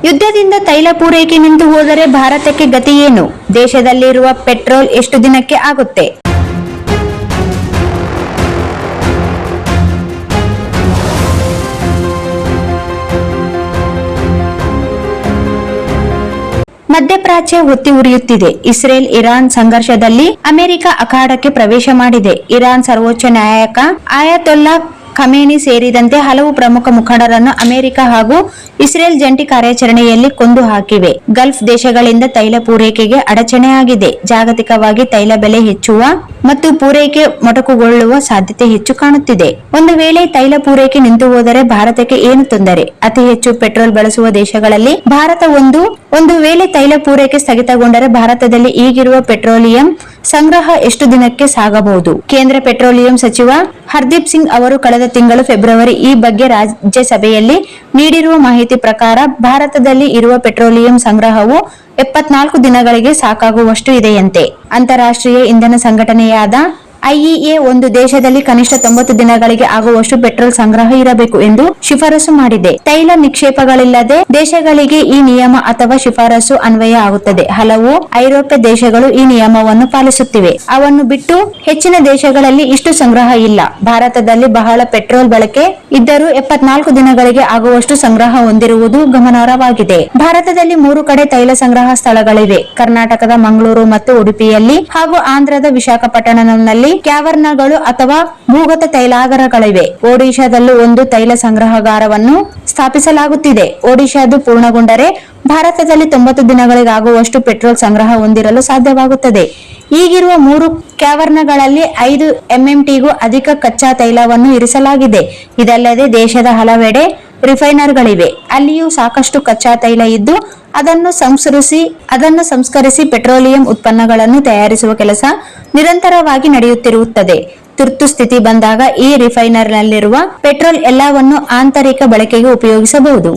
ಯುದ್ಧದಿಂದ ತೈಲ ಪೂರೈಕೆ ನಿಂತು ಹೋದರೆ ಭಾರತಕ್ಕೆ ಗತಿ ಏನು? ದೇಶದಲ್ಲಿರುವ ಪೆಟ್ರೋಲ್ ಎಷ್ಟು ದಿನಕ್ಕೆ ಆಗುತ್ತೆ? ಮಧ್ಯಪ್ರಾಚ್ಯ ಹೊತ್ತಿ ಉರಿಯುತ್ತಿದೆ. ಇಸ್ರೇಲ್ ಇರಾನ್ ಸಂಘರ್ಷದಲ್ಲಿ ಅಮೆರಿಕ ಅಖಾಡಕ್ಕೆ ಪ್ರವೇಶ ಮಾಡಿದೆ. ಇರಾನ್ ಸರ್ವೋಚ್ಚ ನ್ಯಾಯಕ ಆಯತೊಲ್ಲಾ ಖಮೇನಿ ಸೇರಿದಂತೆ ಹಲವು ಪ್ರಮುಖ ಮುಖಂಡರನ್ನು ಅಮೆರಿಕ ಹಾಗೂ ಇಸ್ರೇಲ್ ಜಂಟಿ ಕಾರ್ಯಾಚರಣೆಯಲ್ಲಿ ಕೊಂದು ಹಾಕಿವೆ. ಗಲ್ಫ್ ದೇಶಗಳಿಂದ ತೈಲ ಪೂರೈಕೆಗೆ ಅಡಚಣೆಯಾಗಿದೆ. ಜಾಗತಿಕವಾಗಿ ತೈಲ ಬೆಲೆ ಹೆಚ್ಚುವ ಮತ್ತು ಪೂರೈಕೆ ಮೊಟಕುಗೊಳ್ಳುವ ಸಾಧ್ಯತೆ ಹೆಚ್ಚು ಕಾಣುತ್ತಿದೆ. ಒಂದು ವೇಳೆ ತೈಲ ಪೂರೈಕೆ ನಿಂತು ಹೋದರೆ ಭಾರತಕ್ಕೆ ಏನು ತೊಂದರೆ? ಅತಿ ಹೆಚ್ಚು ಪೆಟ್ರೋಲ್ ಬಳಸುವ ದೇಶಗಳಲ್ಲಿ ಭಾರತ ಒಂದು ವೇಳೆ ತೈಲ ಪೂರೈಕೆ ಸ್ಥಗಿತಗೊಂಡರೆ ಭಾರತದಲ್ಲಿ ಈಗಿರುವ ಪೆಟ್ರೋಲಿಯಂ ಸಂಗ್ರಹ ಎಷ್ಟು ದಿನಕ್ಕೆ ಸಾಗಬಹುದು? ಕೇಂದ್ರ ಪೆಟ್ರೋಲಿಯಂ ಸಚಿವ ಹರ್ದೀಪ್ ಸಿಂಗ್ ಅವರು ಕಳೆದ ತಿಂಗಳು ಫೆಬ್ರವರಿ ಈ ಬಗ್ಗೆ ರಾಜ್ಯಸಭೆಯಲ್ಲಿ ನೀಡಿರುವ ಮಾಹಿತಿ ಪ್ರಕಾರ ಭಾರತದಲ್ಲಿ ಇರುವ ಪೆಟ್ರೋಲಿಯಂ ಸಂಗ್ರಹವು 74 ದಿನಗಳಿಗೆ ಸಾಕಾಗುವಷ್ಟು ಇದೆಯಂತೆ. ಅಂತಾರಾಷ್ಟ್ರೀಯ ಇಂಧನ ಸಂಘಟನೆಯಾದ ಐಇಎ ಒಂದು ದೇಶದಲ್ಲಿ ಕನಿಷ್ಠ 90 ದಿನಗಳಿಗೆ ಆಗುವಷ್ಟು ಪೆಟ್ರೋಲ್ ಸಂಗ್ರಹ ಇರಬೇಕು ಎಂದು ಶಿಫಾರಸು ಮಾಡಿದೆ. ತೈಲ ನಿಕ್ಷೇಪಗಳಿಲ್ಲದೆ ದೇಶಗಳಿಗೆ ಈ ನಿಯಮ ಅಥವಾ ಶಿಫಾರಸು ಅನ್ವಯ ಆಗುತ್ತದೆ. ಹಲವು ಐರೋಪ್ಯ ದೇಶಗಳು ಈ ನಿಯಮವನ್ನು ಪಾಲಿಸುತ್ತಿವೆ. ಅವನ್ನು ಬಿಟ್ಟು ಹೆಚ್ಚಿನ ದೇಶಗಳಲ್ಲಿ ಇಷ್ಟು ಸಂಗ್ರಹ ಇಲ್ಲ. ಭಾರತದಲ್ಲಿ ಬಹಳ ಪೆಟ್ರೋಲ್ ಬಳಕೆ ಇದ್ದರೂ 74 ದಿನಗಳಿಗೆ ಆಗುವಷ್ಟು ಸಂಗ್ರಹ ಹೊಂದಿರುವುದು ಗಮನಾರ್ಹವಾಗಿದೆ. ಭಾರತದಲ್ಲಿ 3 ಕಡೆ ತೈಲ ಸಂಗ್ರಹ ಸ್ಥಳಗಳಿವೆ. ಕರ್ನಾಟಕದ ಮಂಗಳೂರು ಮತ್ತು ಉಡುಪಿಯಲ್ಲಿ ಹಾಗೂ ಆಂಧ್ರದ ವಿಶಾಖಪಟ್ಟಣಂನಲ್ಲಿ ಕ್ಯಾವರ್ನಗಳು ಅಥವಾ ಭೂಗತ ತೈಲಾಗಾರಗಳಿವೆ. ಒಡಿಶಾದಲ್ಲೂ ಒಂದು ತೈಲ ಸಂಗ್ರಹಗಾರವನ್ನು ಸ್ಥಾಪಿಸಲಾಗುತ್ತಿದೆ. ಒಡಿಶಾದು ಪೂರ್ಣಗೊಂಡರೆ ಭಾರತದಲ್ಲಿ 90 ದಿನಗಳಿಗಾಗುವಷ್ಟು ಪೆಟ್ರೋಲ್ ಸಂಗ್ರಹ ಹೊಂದಿರಲು ಸಾಧ್ಯವಾಗುತ್ತದೆ. ಈಗಿರುವ 3 ಕ್ಯಾವರ್ನಗಳಲ್ಲಿ 5 MMTಗೂ ಅಧಿಕ ಕಚ್ಚಾ ತೈಲವನ್ನು ಇರಿಸಲಾಗಿದೆ. ಇದಲ್ಲದೆ ದೇಶದ ಹಲವೆಡೆ ರಿಫೈನರ್ಗಳಿವೆ. ಅಲ್ಲಿಯೂ ಸಾಕಷ್ಟು ಕಚ್ಚಾ ತೈಲ ಇದ್ದು ಅದನ್ನು ಸಂಸ್ಕರಿಸಿ ಪೆಟ್ರೋಲಿಯಂ ಉತ್ಪನ್ನಗಳನ್ನು ತಯಾರಿಸುವ ಕೆಲಸ ನಿರಂತರವಾಗಿ ನಡೆಯುತ್ತಿರುತ್ತದೆ. ತುರ್ತು ಸ್ಥಿತಿ ಬಂದಾಗ ಈ ರಿಫೈನರ್ನಲ್ಲಿರುವ ಪೆಟ್ರೋಲ್ ಎಲ್ಲವನ್ನು ಆಂತರಿಕ ಬಳಕೆಗೆ ಉಪಯೋಗಿಸಬಹುದು.